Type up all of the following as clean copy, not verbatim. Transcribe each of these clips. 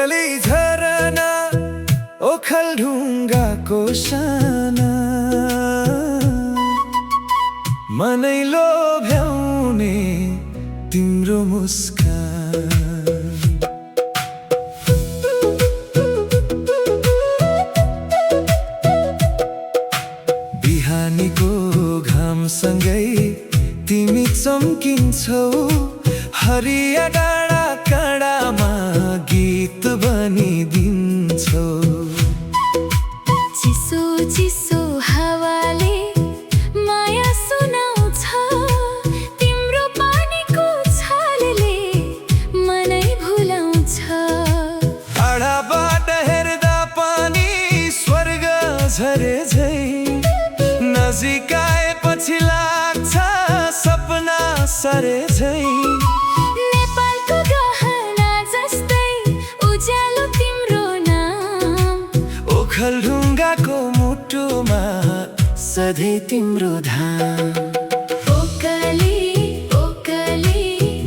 पोकली झरना ओखलढुङ्गाको साना मनै लोभ्याउने तिम्रो मुस्कान। बिहानीको घामसँगै तिमी चम्किन्छौ, हरिया डाँडा काँडामा गीत बनिदिन्छौ। चिसो चिसो हावाले माया सुनाउँछ, तिम्रो पानीको छालले मनै भुलाउँछ। टाढाबाट हेर्दा पानी स्वर्ग झरे झै, नजिक आएपछि लाग्छ सपना सरे झै। नेपालको गहना जस्तै उज्यालो तिम्रो नाम, ओखलढुङ्गाको मुटुमा सधैँ तिम्रो धाम। ओकली ओकली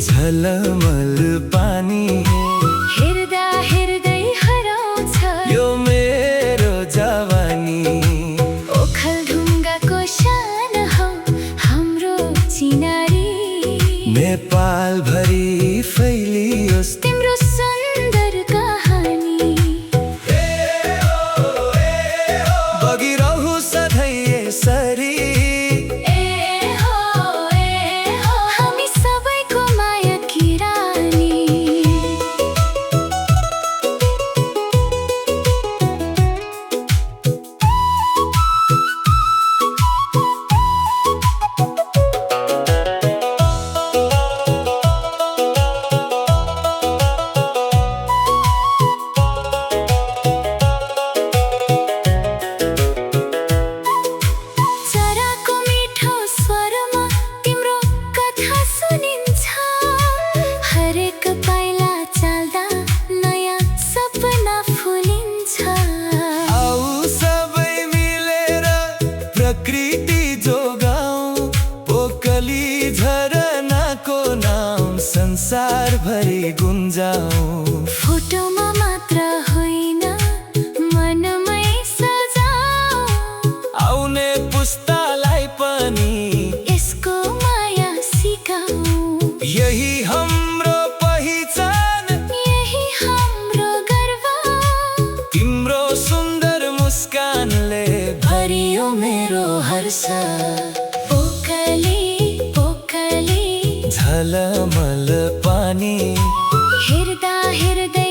झलमल पानी हेर्दा हेर्दै हराउँछ यो मेरो जवानी। ओखलढुङ्गाको शान हौ हाम्रो चिनारी, नेपाल भरि फैलियोस् तिम्रो सुन्दर कहानी। बगिरहु सधैँ यसरी, हामी सबैको माया की रानी। चराको मिठो स्वरमा तिम्रो कथा सुनिन्छ, हरेक पाइला चाल्दा नयाँ सपना फुलिन्छ। आऊ सबै मिलेर प्रकृति जोगाऊ, पोकली झरनाको नाम संसारभरि गुन्जाऊ। फोटोमा मात्र होइन मनमै सजाऊ, आउने पुस्तालाई पनि यसको माया सिकाऊ। यही हाम्रो पहिचान, यही हाम्रो गर्व, तिम्रो सुन्दर मुस्कानले भरियो मेरो हर्ष। पोकली पोकली झलमल पानी हेर्दा हेर्दै